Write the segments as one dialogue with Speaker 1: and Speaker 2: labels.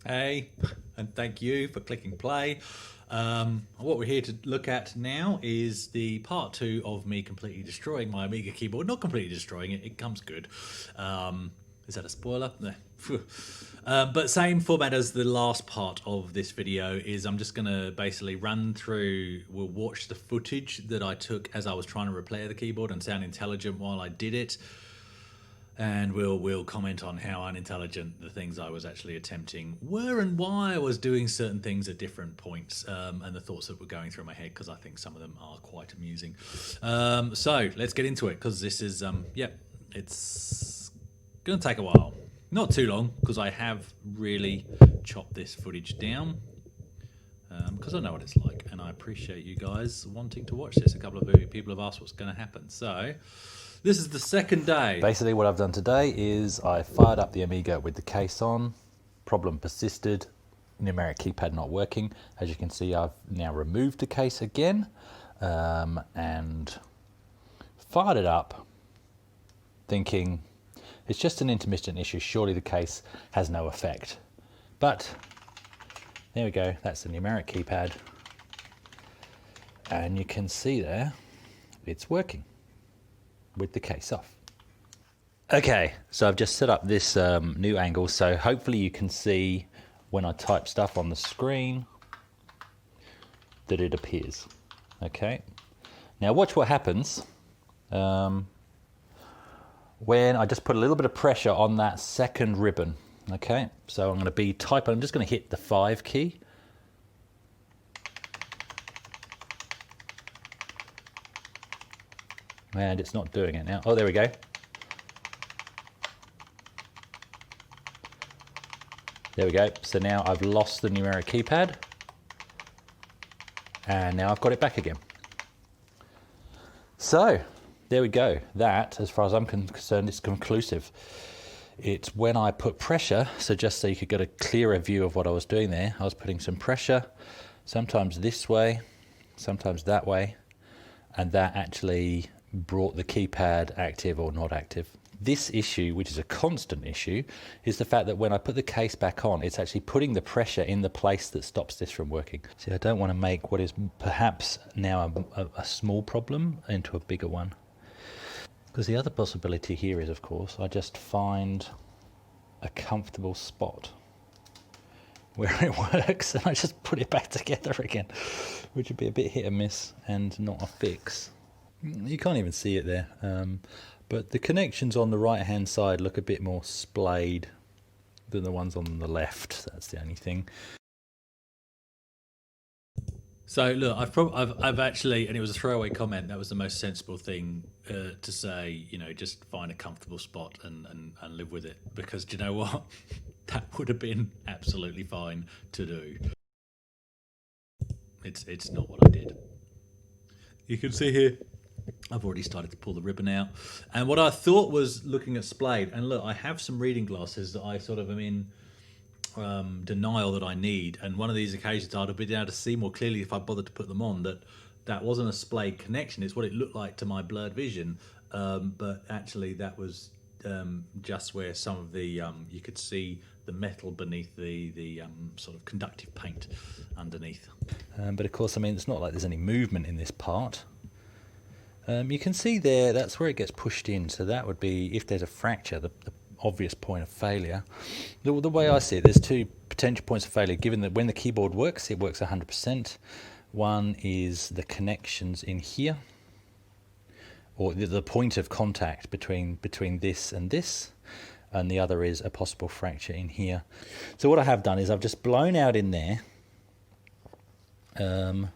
Speaker 1: Hey, and thank you for clicking play. What we're here to look at now is the part 2 of me completely destroying my Amiga keyboard. Not completely destroying it, it comes good. Is that a spoiler? No. But same format as the last part of this video is I'm just going to basically run through, we'll watch the footage that I took as I was trying to replay the keyboard and sound intelligent while I did it. And we'll comment on how unintelligent the things I was actually attempting were and why I was doing certain things at different points, and the thoughts that were going through my head, because I think some of them are quite amusing. So let's get into it, because this is, it's going to take a while. Not too long, because I have really chopped this footage down, because I know what it's like, and I appreciate you guys wanting to watch this. A couple of people have asked what's going to happen. So this is the second day.
Speaker 2: Basically what I've done today is I fired up the Amiga with the case on. Problem persisted, numeric keypad not working. As you can see, I've now removed the case again and fired it up thinking it's just an intermittent issue, surely the case has no effect. But there we go, that's the numeric keypad. And you can see there, it's working with the case off. Okay, so I've just set up this new angle, so hopefully you can see when I type stuff on the screen that it appears. Okay, now watch what happens when I just put a little bit of pressure on that second ribbon. Okay, so I'm going to be typing, I'm just going to hit the 5 key. And it's not doing it now. Oh, there we go. There we go. So now I've lost the numeric keypad. And now I've got it back again. So, there we go. That, as far as I'm concerned, is conclusive. It's when I put pressure, so just so you could get a clearer view of what I was doing there, I was putting some pressure, sometimes this way, sometimes that way, and that actually brought the keypad active or not active. This issue, which is a constant issue, is the fact that when I put the case back on, it's actually putting the pressure in the place that stops this from working. See, I don't want to make what is perhaps now a small problem into a bigger one. Because the other possibility here is, of course, I just find a comfortable spot where it works and I just put it back together again, which would be a bit hit and miss and not a fix. You can't even see it there, but the connections on the right hand side look a bit more splayed than the ones on the left. That's the only thing.
Speaker 1: So look, I've actually, and it was a throwaway comment, that was the most sensible thing to say, you know, just find a comfortable spot and live with it, because do you know what? That would have been absolutely fine to do. It's not what I did. You can see here, I've already started to pull the ribbon out. And what I thought was looking at splayed, and look, I have some reading glasses that I sort of am in denial that I need, and one of these occasions I'd have been able to see more clearly if I bothered to put them on that wasn't a splayed connection. It's what it looked like to my blurred vision, but actually that was just where some of the you could see the metal beneath the sort of conductive paint underneath.
Speaker 2: But of course, I mean, it's not like there's any movement in this part. You can see there, that's where it gets pushed in, so that would be, if there's a fracture, the obvious point of failure. The way I see it, there's two potential points of failure, given that when the keyboard works, it works 100%. One is the connections in here, or the point of contact between this, and the other is a possible fracture in here. So what I have done is I've just blown out in there, and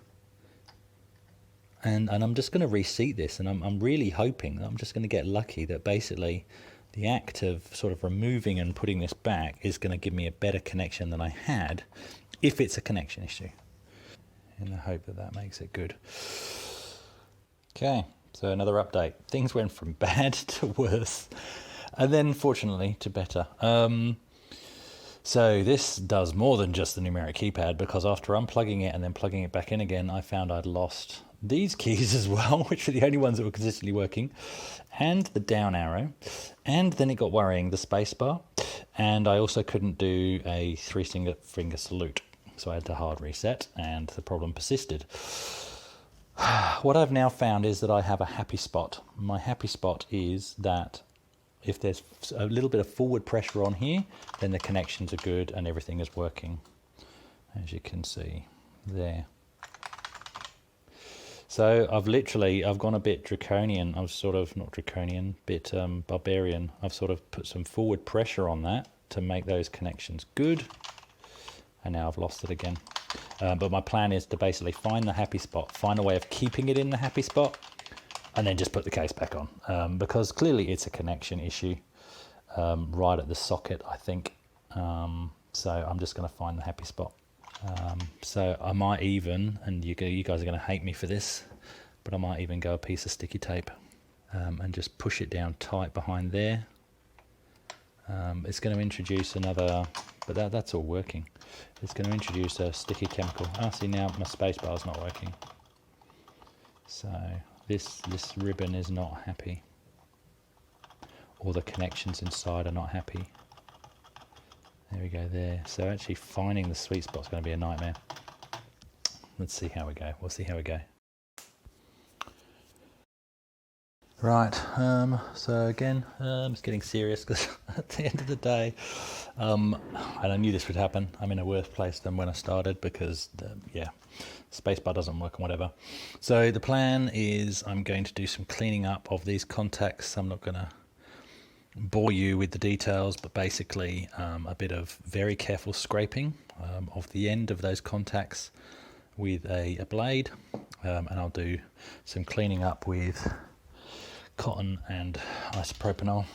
Speaker 2: I'm just going to reseat this, and I'm really hoping that I'm just going to get lucky that basically the act of sort of removing and putting this back is going to give me a better connection than I had, if it's a connection issue, in the hope that that makes it good. Okay, so another update. Things went from bad to worse, and then fortunately to better. So this does more than just the numeric keypad, because after unplugging it and then plugging it back in again, I found I'd lost these keys as well, which were the only ones that were consistently working, and the down arrow, and then it got worrying, the spacebar, And I also couldn't do a 3-finger salute, so I had to hard reset, and the problem persisted. What I've now found is that I have a happy spot. My happy spot is that if there's a little bit of forward pressure on here, then the connections are good and everything is working, as you can see there. So I've gone a bit draconian. I was sort of, not draconian, bit barbarian. I've sort of put some forward pressure on that to make those connections good. And now I've lost it again. But my plan is to basically find the happy spot, find a way of keeping it in the happy spot, and then just put the case back on. Because clearly it's a connection issue right at the socket, I think. So I'm just going to find the happy spot. So I might even, and you guys are going to hate me for this, but I might even go a piece of sticky tape and just push it down tight behind there. It's going to introduce another, but that's all working. It's going to introduce a sticky chemical. See, now my spacebar is not working. So this ribbon is not happy. All the connections inside are not happy. There we go there. So actually finding the sweet spot is going to be a nightmare. Let's see how we go. We'll see how we go. Right, so again, it's getting serious because at the end of the day, and I knew this would happen, I'm in a worse place than when I started because, spacebar doesn't work and whatever. So the plan is I'm going to do some cleaning up of these contacts. I'm not going to bore you with the details, but basically a bit of very careful scraping of the end of those contacts with a blade, and I'll do some cleaning up with cotton and isopropanol.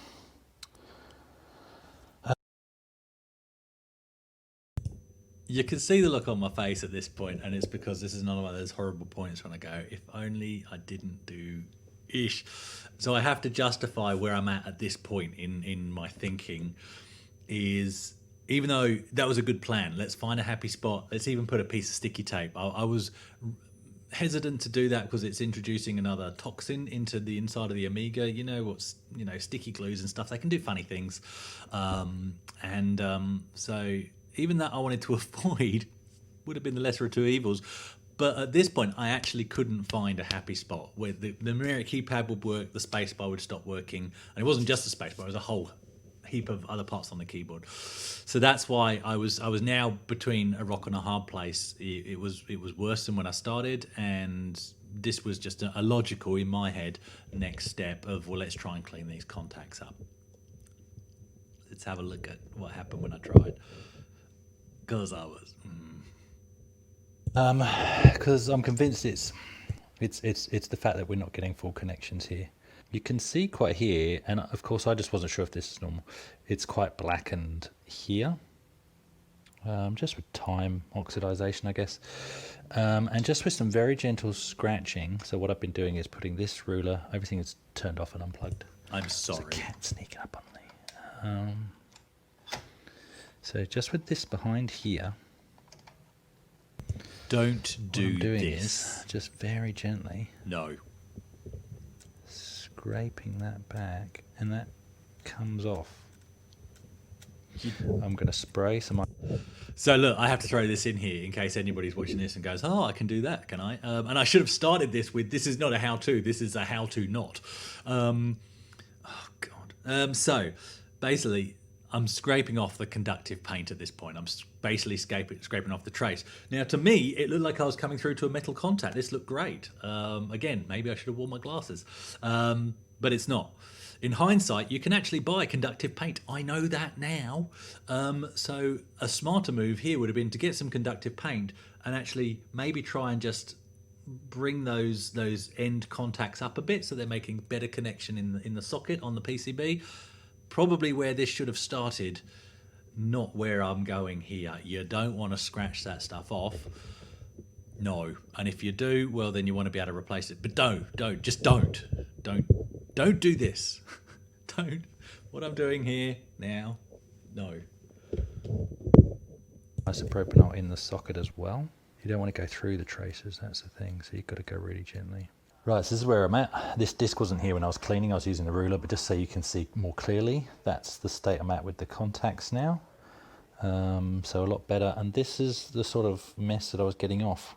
Speaker 1: You can see the look on my face at this point, and it's because this is another one of those horrible points when I go, if only I didn't do ish. So I have to justify where I'm at this point in my thinking is, even though that was a good plan, let's find a happy spot, let's even put a piece of sticky tape. I was hesitant to do that because it's introducing another toxin into the inside of the Amiga. Sticky glues and stuff, they can do funny things. So even that I wanted to avoid would have been the lesser of two evils. But at this point, I actually couldn't find a happy spot where the numeric keypad would work, the spacebar would stop working. And it wasn't just the spacebar, it was a whole heap of other parts on the keyboard. So that's why I was now between a rock and a hard place. It was worse than when I started, and this was just a logical, in my head, next step of, well, let's try and clean these contacts up. Let's have a look at what happened when I tried. Because I was...
Speaker 2: Because I'm convinced it's the fact that we're not getting full connections here. You can see quite here, and of course I just wasn't sure if this is normal. It's quite blackened here, just with time oxidization, I guess, and just with some very gentle scratching. So what I've been doing is putting this ruler, everything is turned off and unplugged.
Speaker 1: I'm sorry.
Speaker 2: There's a cat sneaking up on me. So just with this behind here.
Speaker 1: Don't do
Speaker 2: this. Just very gently.
Speaker 1: No.
Speaker 2: Scraping that back, and that comes off. I'm going to spray some.
Speaker 1: So look, I have to throw this in here in case anybody's watching this and goes, "Oh, I can do that, can I?" And I should have started this with, "This is not a how-to. This is a how-to not." Oh God. So basically, I'm scraping off the conductive paint at this point. I'm basically scraping off the trace. Now, to me, it looked like I was coming through to a metal contact. This looked great. Again, maybe I should have worn my glasses, but it's not. In hindsight, you can actually buy conductive paint. I know that now. So a smarter move here would have been to get some conductive paint and actually maybe try and just bring those end contacts up a bit so they're making better connection in the socket on the PCB. Probably where this should have started, not where I'm going here. You don't want to scratch that stuff off. No. And if you do, well, then you want to be able to replace it. But don't do this. Don't. What I'm doing here now, no.
Speaker 2: Isopropanol in the socket as well. You don't want to go through the traces, that's the thing, so you've got to go really gently. Right, so this is where I'm at. This disc wasn't here when I was cleaning. I was using the ruler, but just so you can see more clearly, that's the state I'm at with the contacts now. So a lot better. And this is the sort of mess that I was getting off.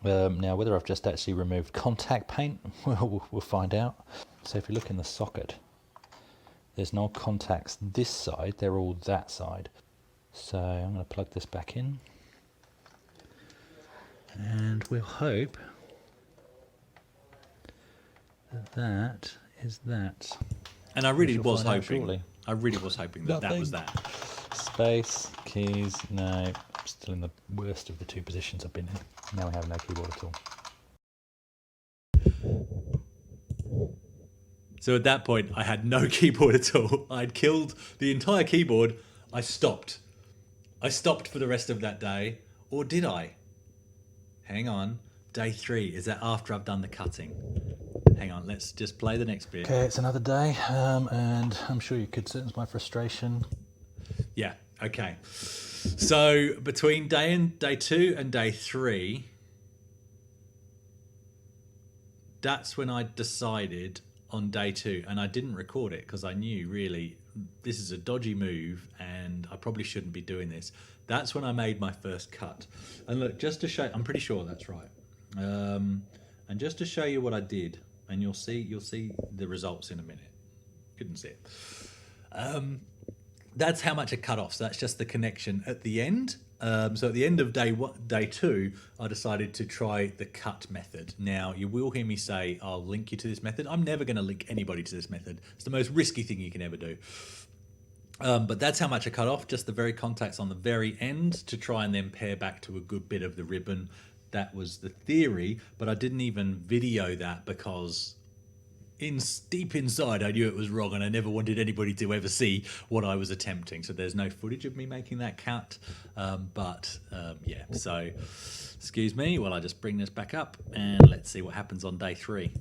Speaker 2: Now, whether I've just actually removed contact paint, we'll find out. So if you look in the socket, there's no contacts this side, they're all that side. So I'm going to plug this back in. And we'll hope that is that.
Speaker 1: And I really was hoping. I really was hoping that that was that.
Speaker 2: Space, keys, no. Still in the worst of the two positions I've been in. Now we have no keyboard at all.
Speaker 1: So at that point, I had no keyboard at all. I'd killed the entire keyboard. I stopped. I stopped for the rest of that day. Or did I? Hang on. Day 3. Is that after I've done the cutting? Hang on. Let's just play the next bit.
Speaker 2: Okay, it's another day. And I'm sure you could sense my frustration.
Speaker 1: Yeah. Okay. So between day 2 and day 3, that's when I decided on day 2, and I didn't record it because I knew really this is a dodgy move and I probably shouldn't be doing this. That's when I made my first cut. And look, just to show, I'm pretty sure that's right. And just to show you what I did, and you'll see the results in a minute. Couldn't see it. That's how much I cut off. So that's just the connection at the end. So at the end of day 2, I decided to try the cut method. Now, you will hear me say, I'll link you to this method. I'm never going to link anybody to this method. It's the most risky thing you can ever do. But that's how much I cut off, just the very contacts on the very end to try and then pair back to a good bit of the ribbon. That was the theory, but I didn't even video that because deep inside I knew it was wrong and I never wanted anybody to ever see what I was attempting. So there's no footage of me making that cut. Yeah, so excuse me while I just bring this back up and let's see what happens on day 3.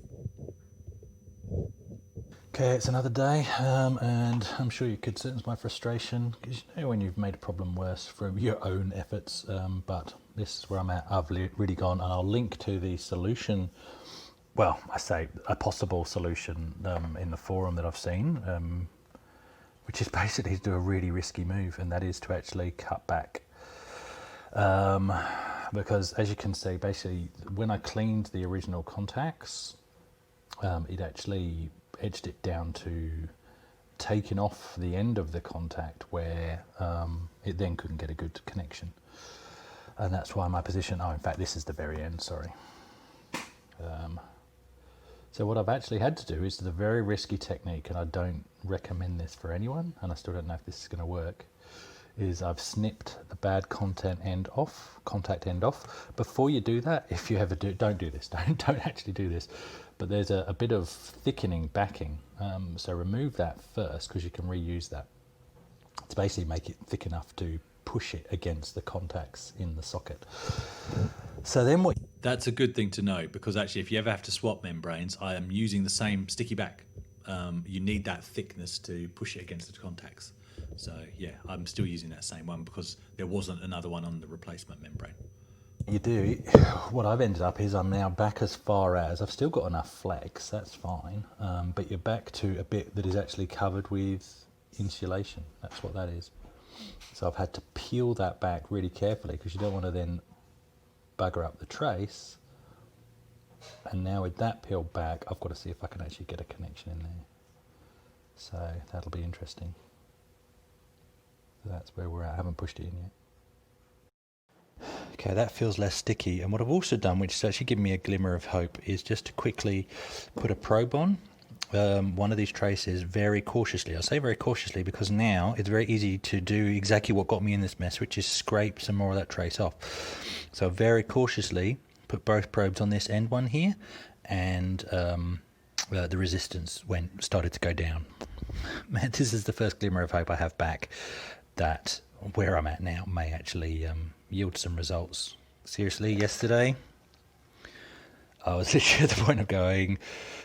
Speaker 2: Okay, it's another day, and I'm sure you could sense my frustration because you know when you've made a problem worse from your own efforts, but this is where I'm at. I've really gone, and I'll link to the solution. Well, I say a possible solution in the forum that I've seen, which is basically to do a really risky move, and that is to actually cut back. Because as you can see, basically, when I cleaned the original contacts, it actually edged it down to taking off the end of the contact where it then couldn't get a good connection. And that's why my position, in fact, this is the very end, sorry. So what I've actually had to do is the very risky technique, and I don't recommend this for anyone, and I still don't know if this is going to work, is I've snipped the bad contact end off. Before you do that, if you ever do, don't do this, don't actually do this, but there's a bit of thickening backing, so remove that first because you can reuse that. To basically make it thick enough to push it against the contacts in the socket. So then what...
Speaker 1: That's a good thing to know because actually if you ever have to swap membranes, I am using the same sticky back. You need that thickness to push it against the contacts. So yeah, I'm still using that same one because there wasn't another one on the replacement membrane.
Speaker 2: You do. What I've ended up is I'm now back as far as, I've still got enough flex, that's fine, but you're back to a bit that is actually covered with insulation. That's what that is. So I've had to peel that back really carefully because you don't want to then bugger up the trace. And now with that peeled back, I've got to see if I can actually get a connection in there. So that'll be interesting. So that's where we're at. I haven't pushed it in yet. Okay, that feels less sticky. And what I've also done, which has actually given me a glimmer of hope, is just to quickly put a probe on one of these traces very cautiously. I say very cautiously because now it's very easy to do exactly what got me in this mess, which is scrape some more of that trace off. So very cautiously put both probes on this end one here, and the resistance started to go down. Man, this is the first glimmer of hope I have back that where I'm at now may actually yield some results. Seriously, yesterday I was literally at the point of going,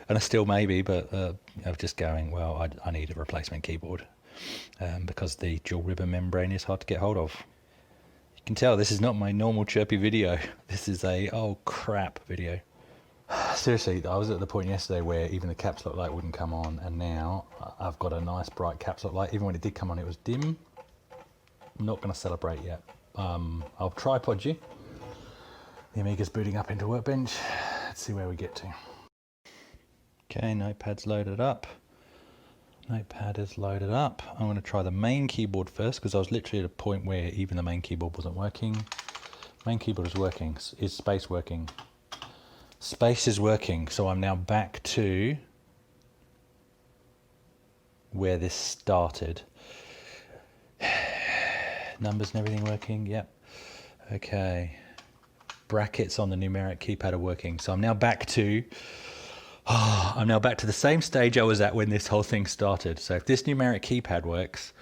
Speaker 2: and I still may be, but of just going, well, I need a replacement keyboard because the dual ribbon membrane is hard to get hold of. You can tell this is not my normal chirpy video. This is a oh crap video. seriously, I was at the point yesterday where even the caps lock light wouldn't come on, and now I've got a nice bright caps lock light. Even when it did come on, it was dim. I'm not going to celebrate yet. I'll tripod you. The Amiga's booting up into Workbench. Let's see where we get to. Okay, notepad's loaded up. Notepad is loaded up. I'm going to try the main keyboard first because I was literally at a point where even the main keyboard wasn't working. Main keyboard is working. Is Space working? Space is working. So I'm now back to where this started. Numbers and everything working. Yep. Okay. Brackets on the numeric keypad are working. So I'm now back to the same stage I was at when this whole thing started. So if this numeric keypad works,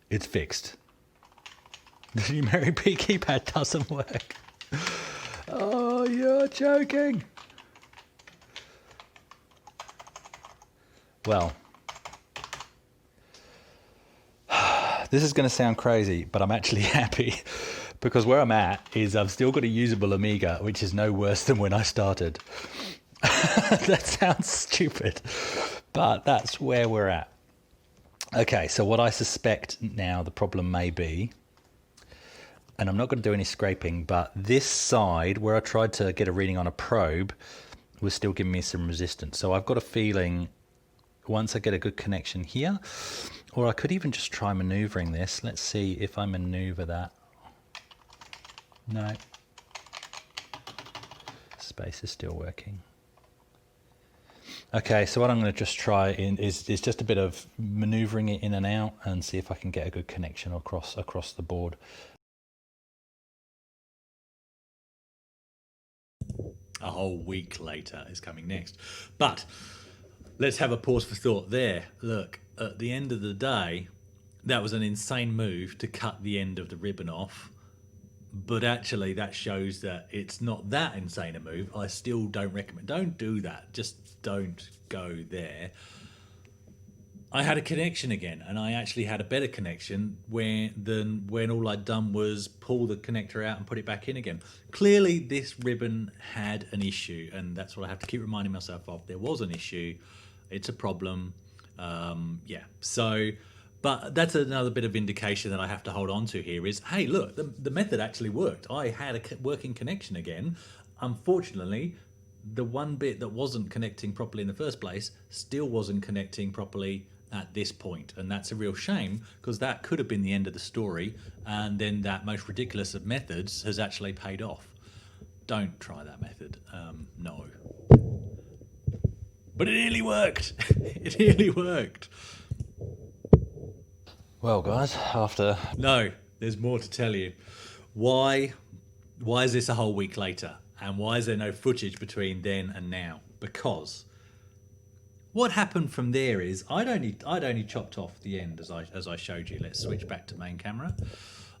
Speaker 2: it's fixed. The numeric P keypad doesn't work. Oh, you're joking. Well, this is going to sound crazy, but I'm actually happy because where I'm at is I've still got a usable Amiga, which is no worse than when I started. That sounds stupid, but that's where we're at. Okay, so what I suspect now the problem may be, and I'm not going to do any scraping, but this side where I tried to get a reading on a probe was still giving me some resistance. So I've got a feeling once I get a good connection here, or I could even just try maneuvering this. Let's see if I maneuver that. No. Space is still working. Okay, so what I'm going to just try is just a bit of maneuvering it in and out and see if I can get a good connection across the board.
Speaker 1: A whole week later is coming next. But let's have a pause for thought there. Look, at the end of the day, that was an insane move to cut the end of the ribbon off. But actually that shows that it's not that insane a move. I still don't recommend. Don't do that. Just don't go there. I had a connection again, and I actually had a better connection than when all I'd done was pull the connector out and put it back in again. Clearly this ribbon had an issue, and that's what I have to keep reminding myself of. There was an issue. It's a problem. Yeah. So, but that's another bit of indication that I have to hold on to here is, hey, look, the method actually worked. I had a working connection again. Unfortunately, the one bit that wasn't connecting properly in the first place still wasn't connecting properly at this point. And that's a real shame because that could have been the end of the story. And then that most ridiculous of methods has actually paid off. Don't try that method. No. But it nearly worked. It nearly worked.
Speaker 2: Well, guys, after...
Speaker 1: No, there's more to tell you. Why is this a whole week later? And why is there no footage between then and now? Because what happened from there is I'd only chopped off the end as I showed you. Let's switch back to main camera.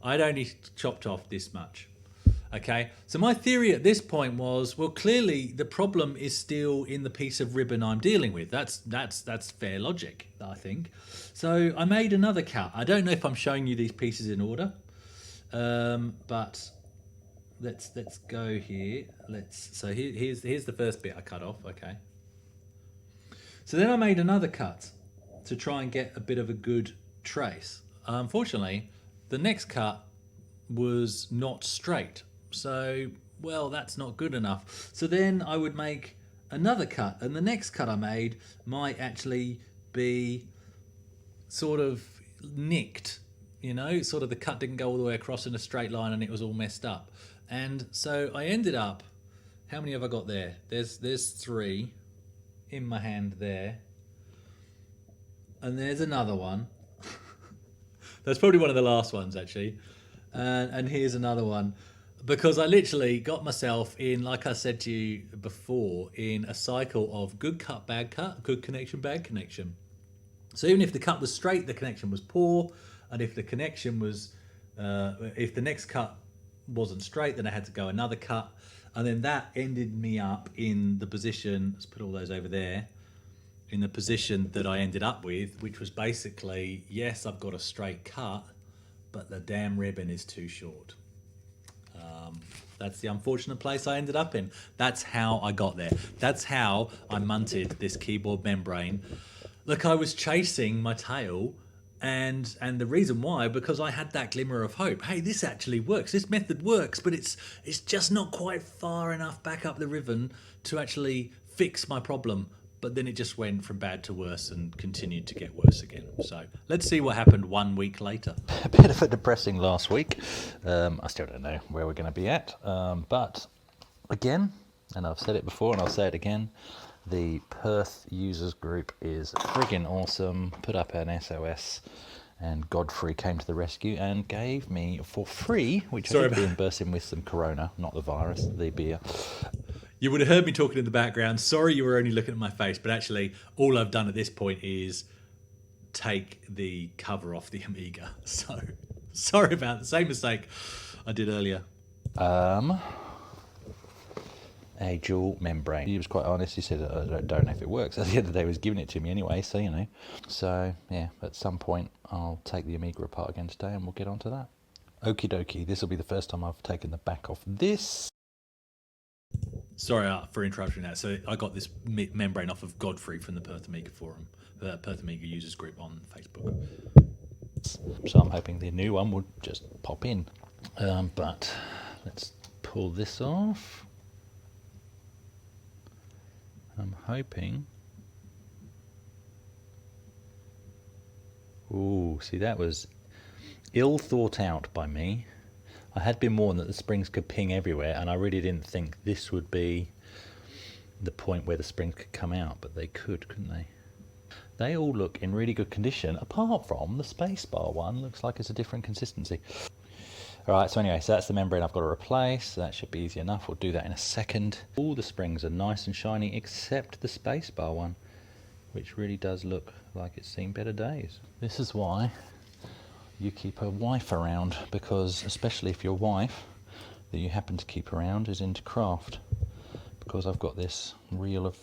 Speaker 1: I'd only chopped off this much. Okay, so my theory at this point was, well, clearly the problem is still in the piece of ribbon I'm dealing with. That's fair logic, I think. So I made another cut. I don't know if I'm showing you these pieces in order, but let's go here. So here's the first bit I cut off. Okay. So then I made another cut to try and get a bit of a good trace. Unfortunately, the next cut was not straight. So, well, that's not good enough. So then I would make another cut, and the next cut I made might actually be sort of nicked, you know, sort of the cut didn't go all the way across in a straight line and it was all messed up. And so I ended up, how many have I got there? There's 3 in my hand there. And there's another one. That's probably one of the last ones, actually. And here's another one. Because I literally got myself in, like I said to you before, in a cycle of good cut, bad cut, good connection, bad connection. So even if the cut was straight, the connection was poor. And if the connection was, if the next cut wasn't straight, then I had to go another cut. And then that ended me up in the position, let's put all those over there, in the position that I ended up with, which was basically, yes, I've got a straight cut, but the damn ribbon is too short. That's the unfortunate place I ended up in. That's how I got there. That's how I munted this keyboard membrane. Look, I was chasing my tail, and the reason why, because I had that glimmer of hope. Hey, this actually works. This method works, but it's just not quite far enough back up the ribbon to actually fix my problem. But then it just went from bad to worse and continued to get worse again. So let's see what happened 1 week later.
Speaker 2: A bit of a depressing last week. I still don't know where we're going to be at. But again, and I've said it before and I'll say it again, the Perth users group is friggin' awesome. Put up an SOS and Godfrey came to the rescue and gave me for free, which I've been bursting with some Corona, not the virus, the beer.
Speaker 1: You would have heard me talking in the background. Sorry you were only looking at my face, but actually all I've done at this point is take the cover off the Amiga. So sorry about the same mistake I did earlier.
Speaker 2: A dual membrane. He was quite honest. He said, I don't know if it works. At the end of the day, he was giving it to me anyway, so, you know. So, yeah, at some point, I'll take the Amiga apart again today and we'll get onto that. Okie dokie. This will be the first time I've taken the back off this.
Speaker 1: Sorry for interrupting that. So I got this membrane off of Godfrey from the Perth Amiga forum, the Perth Amiga users group on Facebook.
Speaker 2: So I'm hoping the new one will just pop in. But let's pull this off. I'm hoping. Ooh, see, that was ill thought out by me. I had been warned that the springs could ping everywhere, and I really didn't think this would be the point where the springs could come out, but they could, couldn't they? They all look in really good condition, apart from the Spacebar one. Looks like it's a different consistency. Alright, so anyway, so that's the membrane I've got to replace. That should be easy enough. We'll do that in a second. All the springs are nice and shiny, except the Spacebar one, which really does look like it's seen better days. This is why you keep a wife around, because especially if your wife that you happen to keep around is into craft, because I've got this reel of,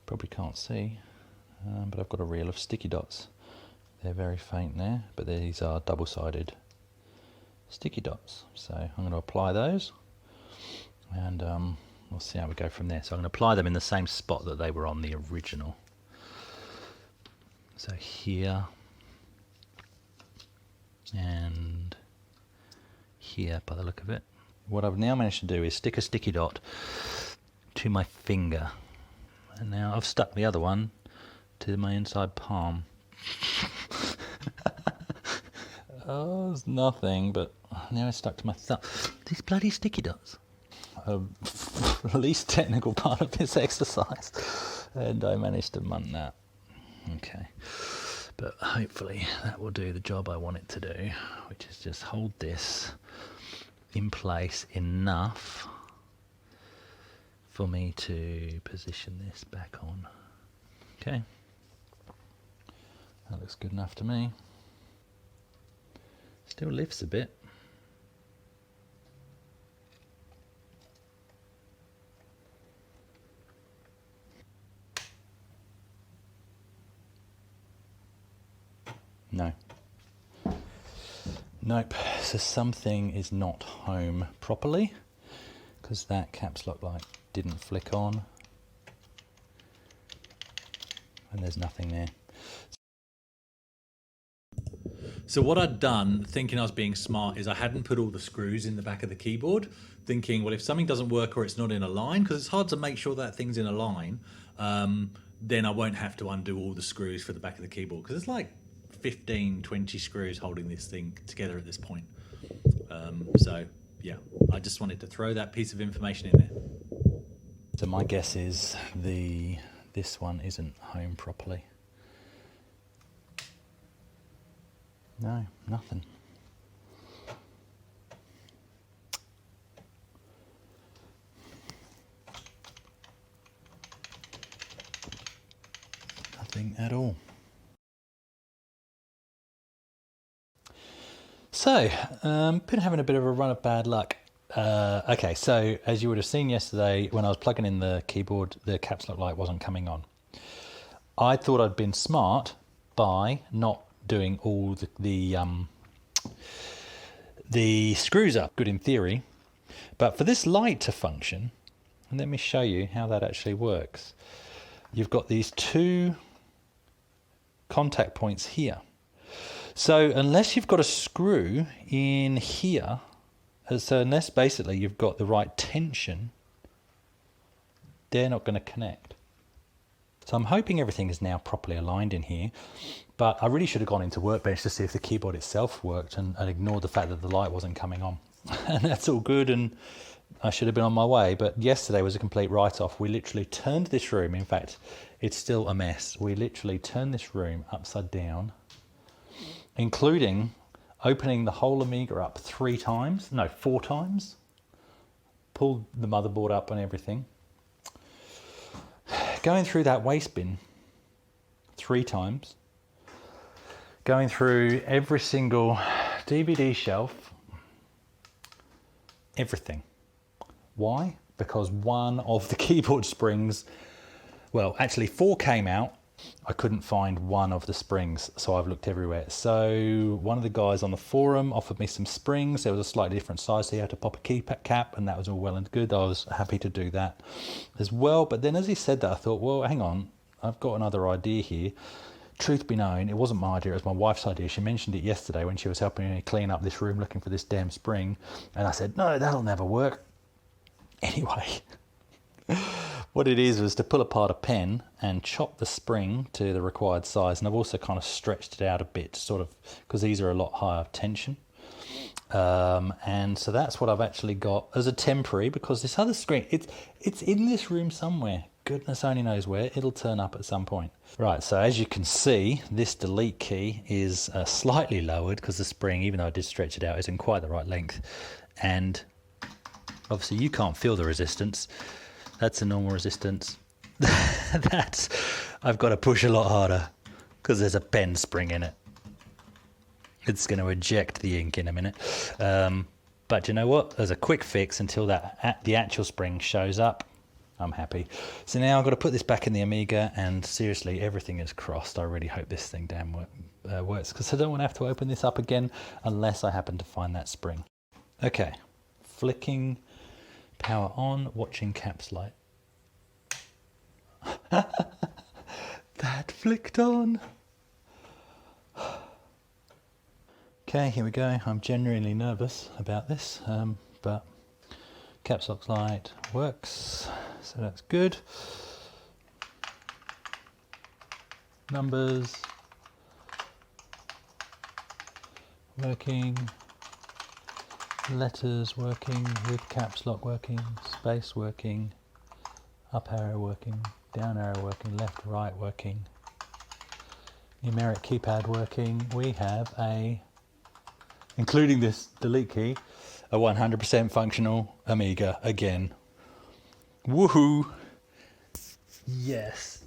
Speaker 2: probably can't see, but I've got a reel of sticky dots. They're very faint there, but these are double-sided sticky dots. So I'm going to apply those, and we'll see how we go from there. So I'm going to apply them in the same spot that they were on the original. So here, and here by the look of it. What I've now managed to do is stick a sticky dot to my finger, and now I've stuck the other one to my inside palm. Oh, it's nothing, but now it's stuck to my thumb. These bloody sticky dots. The least technical part of this exercise, and I managed to munt that. Okay. But hopefully that will do the job I want it to do, which is just hold this in place enough for me to position this back on. Okay, that looks good enough to me. Still lifts a bit. No. Nope. So something is not home properly, because that caps lock light didn't flick on, and there's nothing there.
Speaker 1: So what I'd done, thinking I was being smart, is I hadn't put all the screws in the back of the keyboard, thinking, well, if something doesn't work or it's not in a line, because it's hard to make sure that thing's in a line, then I won't have to undo all the screws for the back of the keyboard, because it's like 15, 20 screws holding this thing together at this point. So yeah, I just wanted to throw that piece of information in there.
Speaker 2: So my guess is this one isn't home properly. No, nothing. Nothing at all. So, been having a bit of a run of bad luck. Okay, so as you would have seen yesterday, when I was plugging in the keyboard, the caps lock light wasn't coming on. I thought I'd been smart by not doing all the The screws are good in theory, but for this light to function, and let me show you how that actually works. You've got these two contact points here. So unless you've got a screw in here, so unless basically you've got the right tension, they're not going to connect. So I'm hoping everything is now properly aligned in here, but I really should have gone into Workbench to see if the keyboard itself worked and ignored the fact that the light wasn't coming on. And that's all good, and I should have been on my way, but yesterday was a complete write-off. We literally turned this room, in fact, it's still a mess. We literally turned this room upside down, including opening the whole Amiga up 4 times, pulled the motherboard up and everything, going through that waste bin 3 times, going through every single DVD shelf, everything. Why? Because one of the keyboard springs, well, actually 4 came out. I couldn't find one of the springs, so I've looked everywhere. So one of the guys on the forum offered me some springs. There was a slightly different size, so you had to pop a key cap, and that was all well and good. I was happy to do that as well. But then as he said that, I thought, well, hang on, I've got another idea here. Truth be known, it wasn't my idea, it was my wife's idea. She mentioned it yesterday when she was helping me clean up this room looking for this damn spring. And I said, no, that'll never work. Anyway, what it is was to pull apart a pen and chop the spring to the required size. And I've also kind of stretched it out a bit, sort of, because these are a lot higher tension. And so that's what I've actually got as a temporary, because this other screen, it's in this room somewhere. Goodness only knows where. It'll turn up at some point. Right, so as you can see, this delete key is slightly lowered because the spring, even though I did stretch it out, isn't quite the right length. And obviously you can't feel the resistance. That's a normal resistance. I've got to push a lot harder because there's a pen spring in it. It's going to eject the ink in a minute. But you know what? There's a quick fix until the actual spring shows up. I'm happy. So now I've got to put this back in the Amiga, and seriously, everything is crossed. I really hope this thing damn works, because I don't want to have to open this up again unless I happen to find that spring. Okay, flicking power on, watching caps light. That flicked on. Okay, here we go. I'm genuinely nervous about this, but caps lock light works, so that's good. Numbers working, letters working with caps lock working, space working, up arrow working, down arrow working, left, right working, numeric keypad working. We have including this delete key, a 100% functional Amiga again. Woohoo! Yes.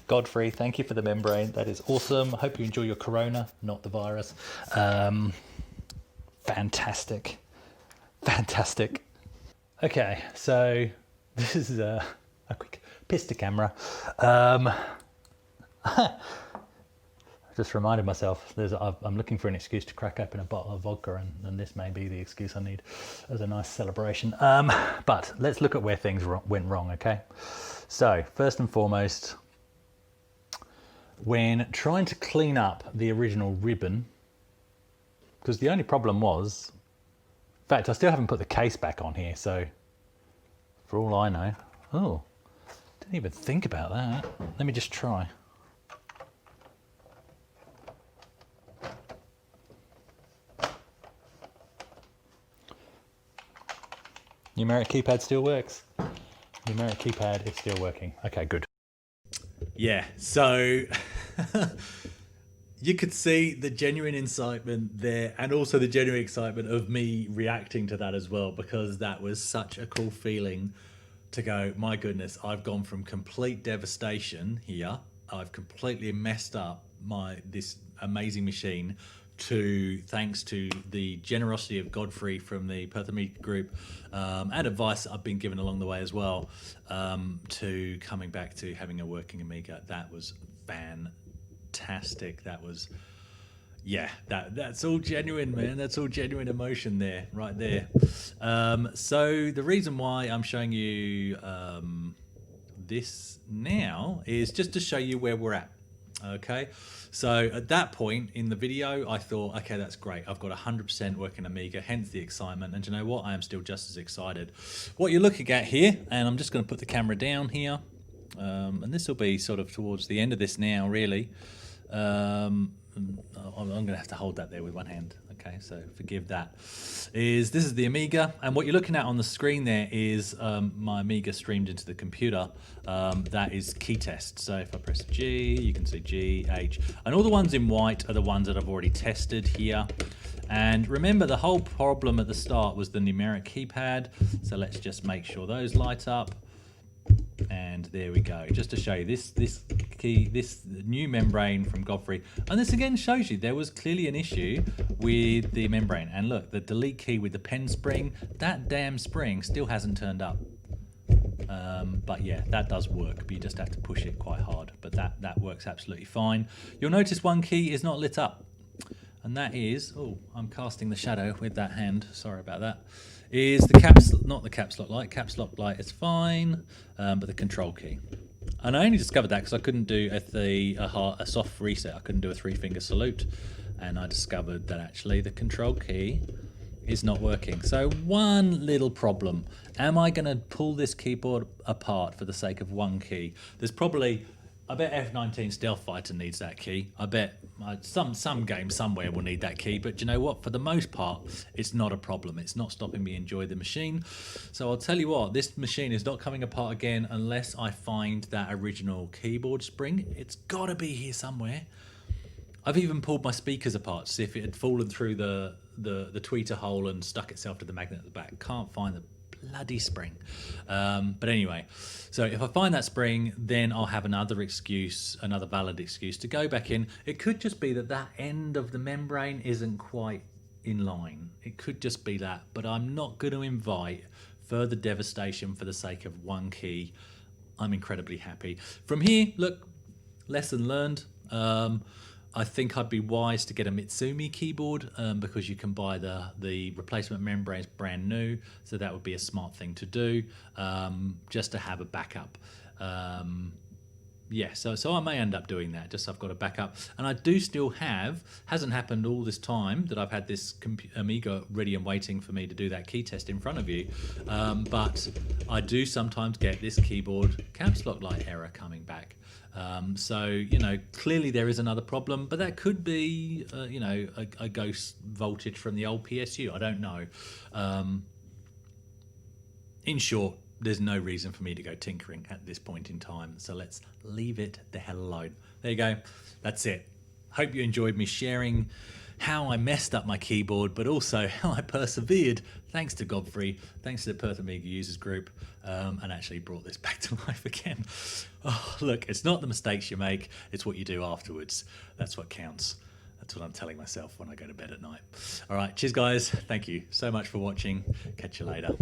Speaker 2: Godfrey, thank you for the membrane. That is awesome. I hope you enjoy your corona, not the virus. Fantastic. Fantastic. Okay, so this is a quick pista camera. I just reminded myself I'm looking for an excuse to crack open a bottle of vodka, and this may be the excuse I need as a nice celebration. But let's look at where things went wrong, okay? So first and foremost, when trying to clean up the original ribbon, because the only problem was, in fact, I still haven't put the case back on here, so for all I know, didn't even think about that. Let me just try. Numeric keypad still works. Numeric keypad is still working. Okay, good.
Speaker 1: Yeah, so you could see the genuine excitement there, and also the genuine excitement of me reacting to that as well, because that was such a cool feeling to go, my goodness, I've gone from complete devastation here. I've completely messed up this amazing machine to, thanks to the generosity of Godfrey from the Perth Amiga group, and advice I've been given along the way as well, to coming back to having a working Amiga. That was fantastic. That was, Yeah, that's all genuine, man. That's all genuine emotion there, right there. So the reason why I'm showing you this now is just to show you where we're at. Okay, so at that point in the video, I thought, okay, that's great. I've got 100% working Amiga, hence the excitement. And you know what? I am still just as excited. What you're looking at here, and I'm just going to put the camera down here, and this will be sort of towards the end of this now, really. I'm going to have to hold that there with one hand. Okay, so forgive that. This is the Amiga, and what you're looking at on the screen there is my Amiga streamed into the computer. That is key test. So if I press G, you can see G, H, and all the ones in white are the ones that I've already tested here. And remember, the whole problem at the start was the numeric keypad. So let's just make sure those light up. And there we go, just to show you this key, this new membrane from Godfrey. And this again shows you there was clearly an issue with the membrane. And look, the delete key with the pen spring, that damn spring still hasn't turned up. But yeah, that does work, but you just have to push it quite hard. But that works absolutely fine. You'll notice one key is not lit up, and that is, oh, I'm casting the shadow with that hand, sorry about that, is the not the caps lock light. Caps lock light is fine, but the control key. And I only discovered that because I couldn't do a soft reset. I couldn't do a 3-finger salute, and I discovered that actually the control key is not working. So one little problem. Am I going to pull this keyboard apart for the sake of one key? There's probably, I bet F-19 Stealth Fighter needs that key. I bet some game somewhere will need that key. But you know what? For the most part, it's not a problem. It's not stopping me enjoy the machine. So I'll tell you what, this machine is not coming apart again unless I find that original keyboard spring. It's got to be here somewhere. I've even pulled my speakers apart to see if it had fallen through the tweeter hole and stuck itself to the magnet at the back. Can't find the bloody spring. But anyway, so if I find that spring, then I'll have another valid excuse to go back in. It could just be that end of the membrane isn't quite in line. It could just be that, but I'm not going to invite further devastation for the sake of one key. I'm incredibly happy. From here, look, lesson learned. I think I'd be wise to get a Mitsumi keyboard because you can buy the replacement membranes brand new, so that would be a smart thing to do, just to have a backup. Yeah, so I may end up doing that, just so I've got a backup. And I do still have, hasn't happened all this time that I've had this Amiga ready and waiting for me to do that key test in front of you, but I do sometimes get this keyboard caps lock light error coming back. So, you know, clearly there is another problem, but that could be, you know, a ghost voltage from the old PSU. I don't know. In short, there's no reason for me to go tinkering at this point in time. So let's leave it the hell alone. There you go. That's it. Hope you enjoyed me sharing how I messed up my keyboard, but also how I persevered, thanks to Godfrey, thanks to the Perth Amiga Users Group, and actually brought this back to life again. Oh, look, it's not the mistakes you make, it's what you do afterwards. That's what counts. That's what I'm telling myself when I go to bed at night. All right, cheers guys. Thank you so much for watching. Catch you later.